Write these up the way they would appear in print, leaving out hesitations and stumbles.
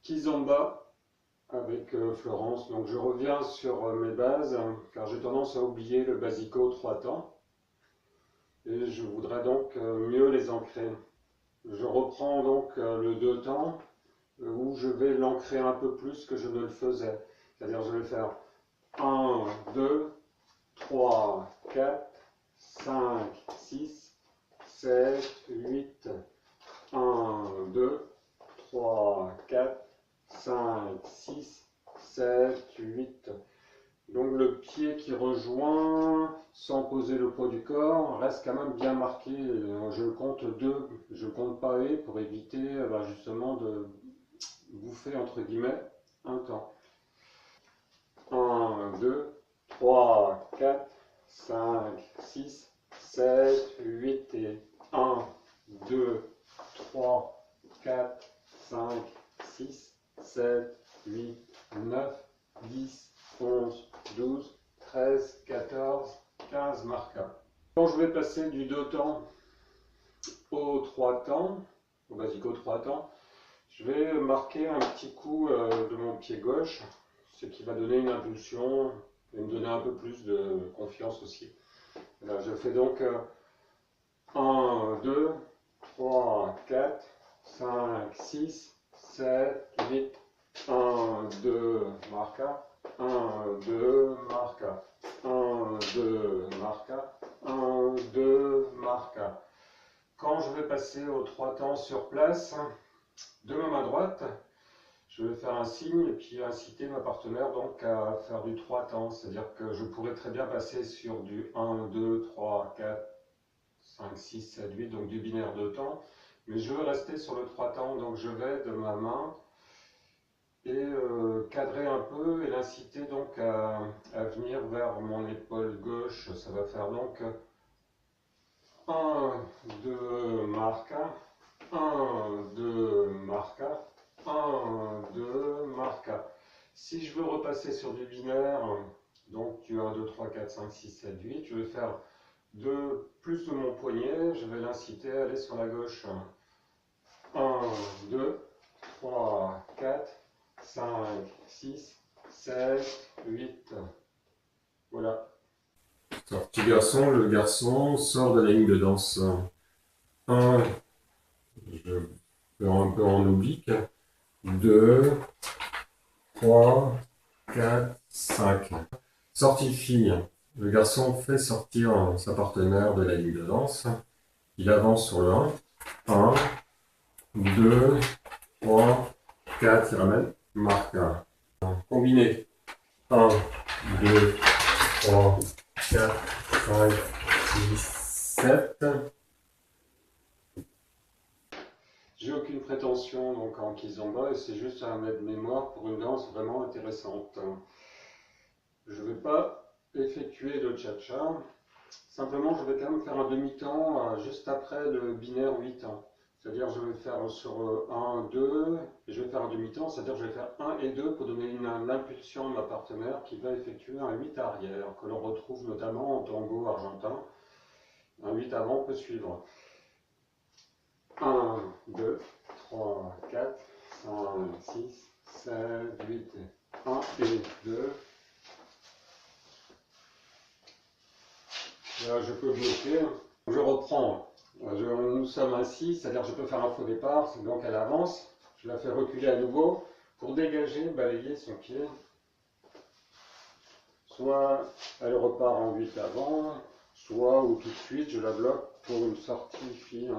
Kizomba avec Florence. Donc je reviens sur mes bases car j'ai tendance à oublier le basico 3 temps et je voudrais donc mieux les ancrer. Je reprends donc le 2 temps où je vais l'ancrer un peu plus que je ne le faisais. C'est-à-dire je vais faire 1, 2, 3, 4, 5, 6, 7, 8, 1, 2, 3, 4, 5, 6, 7, 8. Donc le pied qui rejoint, sans poser le poids du corps, reste quand même bien marqué. Je compte 2, je compte pas et pour éviter justement de bouffer entre guillemets un temps. 1, 2, 3, 4, 5, 6, 7, 8 et 1, 2, 3, 4, 5, 6, 7, 8, 9, 10, 11, 12, 13, 14, 15 marquables. Quand je vais passer du 2 temps au 3 temps, au basico 3 temps, je vais marquer un petit coup de mon pied gauche, ce qui va donner une impulsion et me donner un peu plus de confiance aussi. Là, je fais donc 1, 2, 3, 4, 5, 6, 7, 8, 1, 2, marca, 1, 2, marca, 1, 2, marca, 1, 2, marca. Quand je vais passer aux 3 temps sur place, de ma main droite, je vais faire un signe et puis inciter ma partenaire donc à faire du 3 temps. C'est-à-dire que je pourrais très bien passer sur du 1, 2, 3, 4, 5, 6, 7, 8, donc du binaire 2 temps. Mais je veux rester sur le 3 temps, donc je vais de ma main et cadrer un peu et l'inciter donc à venir vers mon épaule gauche. Ça va faire donc 1, 2, marca, 1, 2, marca, 1, 2, marca. Si je veux repasser sur du binaire, donc du 1, 2, 3, 4, 5, 6, 7, 8, je vais faire plus de mon poignet, je vais l'inciter à aller sur la gauche. 1, 2, 3, 4, 5, 6, 7, 8. Voilà. Alors, petit garçon, le garçon sort de la ligne de danse. 1, je fais un peu en oblique. 2, 3, 4, 5. Sortie fille. Le garçon fait sortir sa partenaire de la ligne de danse. Il avance sur le 1. 1, 2, 3, 4. Il ramène. Marque. Combiné. 1, 2, 3, 4, 5, 6, 7. J'ai aucune prétention donc en kizomba et c'est juste un aide-mémoire pour une danse vraiment intéressante. Je ne vais pas effectuer de cha-cha, simplement je vais quand même faire un demi-temps juste après le binaire 8 ans. C'est-à-dire je vais faire sur 1, 2, et je vais faire un demi-temps, c'est-à-dire je vais faire 1 et 2 pour donner une impulsion à ma partenaire qui va effectuer un 8 arrière, que l'on retrouve notamment en tango argentin. Un 8 avant peut suivre. 1, 2, 3, 4, 5, 6, 7, 8, 1 et 2. Là, je peux bloquer. Je reprends. Nous sommes assis, c'est-à-dire je peux faire un faux départ, donc elle avance. Je la fais reculer à nouveau pour dégager, balayer son pied. Soit elle repart en 8 avant, soit ou tout de suite je la bloque pour une sortie fille.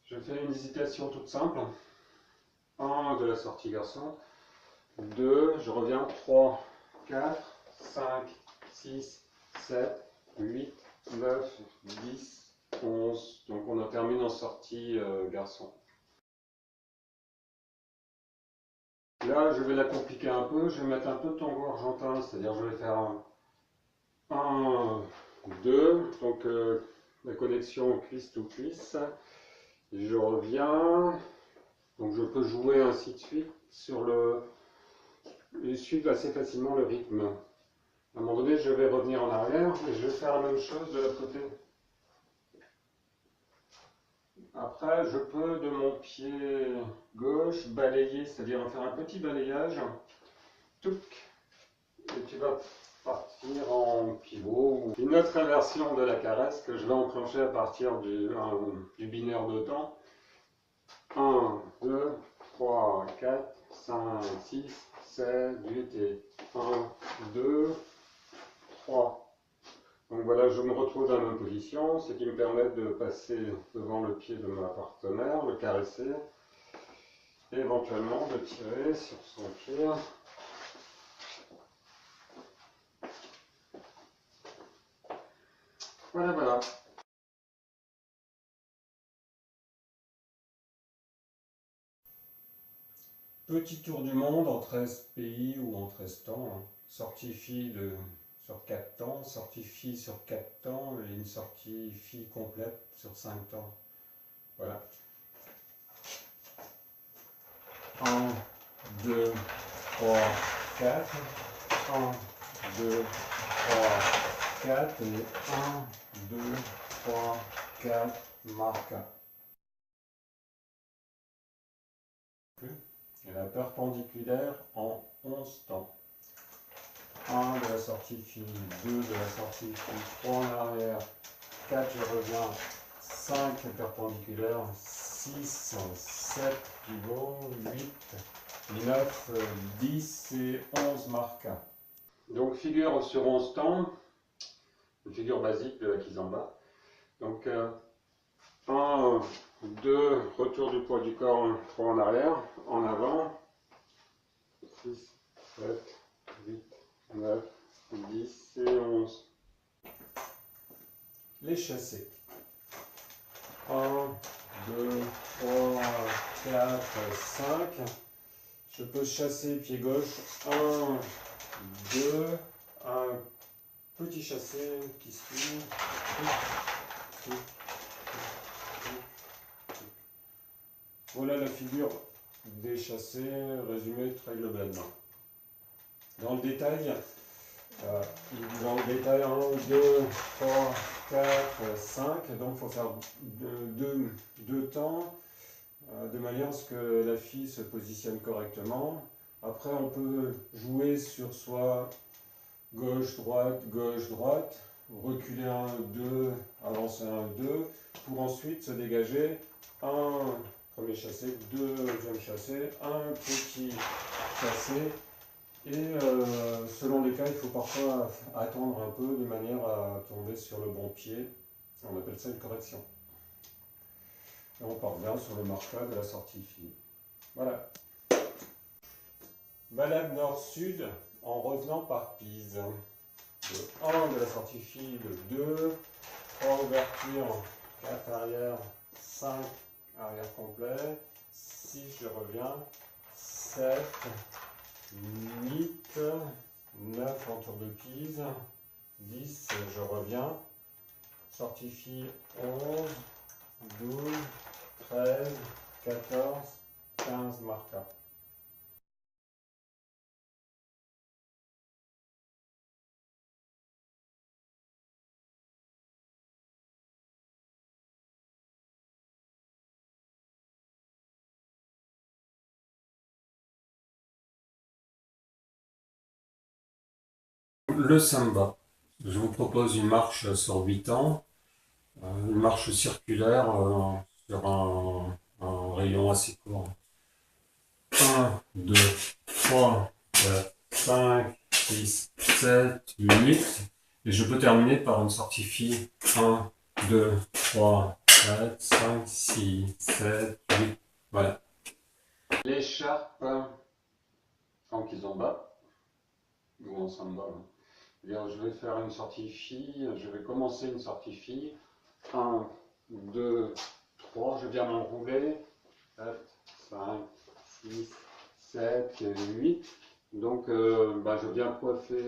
Je fais une hésitation toute simple. 1 de la sortie garçon. 2, je reviens. 3, 4, 5, 6, 7, 8, 9, 10, 11. Donc on en termine en sortie garçon. Là, je vais la compliquer un peu. Je vais mettre un peu de tango argentin, c'est-à-dire je vais faire 1, 2, donc la connexion cuisse to cuisse. Je reviens, donc je peux jouer ainsi de suite. et suivre assez facilement le rythme. À un moment donné, je vais revenir en arrière et je vais faire la même chose de l'autre côté. Après, je peux de mon pied gauche balayer, c'est-à-dire faire un petit balayage. Touc, et tu vas partir en pivot. Une autre inversion de la caresse que je vais enclencher à partir du binaire de temps. 1, 2, 3, 4, 5, 6, 7, 8 et 1, 2, 3. Donc voilà, je me retrouve dans la même position, ce qui me permet de passer devant le pied de ma partenaire, le caresser, et éventuellement de tirer sur son pied. Voilà, voilà. Petit tour du monde en 13 pays ou en 13 temps. Hein. Sortie fille sur 4 temps, sortie fille sur 4 temps et une sortie fille complète sur 5 temps. Voilà. 1, 2, 3, 4. 1, 2, 3, 4 et 1, 2, 3, 4, marque. Et la perpendiculaire en 11 temps. 1 de la sortie fille, 2 de la sortie fille, 3 en arrière, 4 je reviens, 5 perpendiculaires, 6, 7 pivot, 8, 9, 10 et 11 marques. Donc figure sur 11 temps, une figure basique de la kizomba. Donc 1, 2, retour du poids du corps, 3 en arrière, en avant, 6, 7, 8, 9, 10 et 11. Les chassés. 1, 2, 3, 4, 5. Je peux chasser pied gauche. 1, 2, un petit chassé qui suit. Voilà la figure des chassés résumée très globalement. Dans le détail, 1, 2, 3, 4, 5, donc il faut faire deux temps, de manière à ce que la fille se positionne correctement. Après on peut jouer sur soit gauche, droite, reculer 1, 2, avancer 1, 2, pour ensuite se dégager un premier chassé, deuxième chassé, un petit chassé. Et selon les cas, il faut parfois attendre un peu de manière à tomber sur le bon pied. On appelle ça une correction. Et on parvient sur le marquage de la sortie fille. Voilà. Balade nord-sud en revenant par Pise. Le 1 de la sortie fille, le 2, 3 ouvertures, 4 arrière, 5 arrière complet, 6 je reviens, 7, 8, 9 en tour de Pise, 10 je reviens, sortie fille 11, 12, 13, 14, 15 marqueurs. Le samba. Je vous propose une marche sur 8 temps, une marche circulaire sur un rayon assez court. 1, 2, 3, 4, 5, 6, 7, 8. Et je peux terminer par une sortie fille. 1, 2, 3, 4, 5, 6, 7, 8. Voilà. L'écharpe en kizomba, ou en samba. Bien, je vais faire une sortie fille. Je vais commencer une sortie fille. 1, 2, 3. Je viens m'enrouler. 4, 5, 6, 7 et 8. Donc, je viens coiffer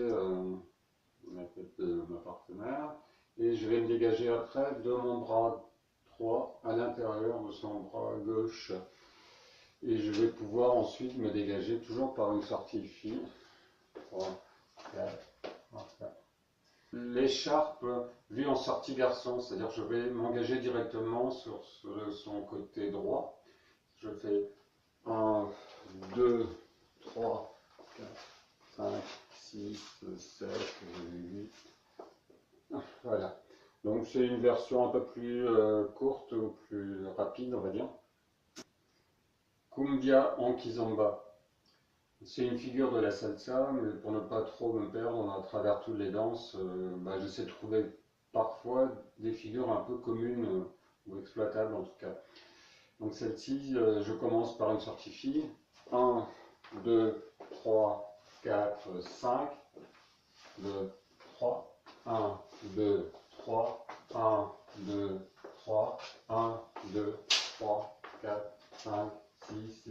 la tête de ma partenaire et je vais me dégager après de mon bras droit à l'intérieur de son bras gauche. Et je vais pouvoir ensuite me dégager toujours par une sortie fille. 3, 4, 4. L'écharpe vue en sortie garçon, c'est-à-dire je vais m'engager directement sur son côté droit. Je fais 1, 2, 3, 4, 5, 6, 7, 8. Voilà. Donc c'est une version un peu plus courte ou plus rapide, on va dire. Cumbia en kizomba. C'est une figure de la salsa, mais pour ne pas trop me perdre à travers toutes les danses, j'essaie de trouver parfois des figures un peu communes ou exploitables en tout cas. Donc celle-ci, je commence par une sortie fille. 1, 2, 3, 4, 5. 2, 3. 1, 2, 3. 1, 2, 3. 1, 2, 3, 4, 5, 6,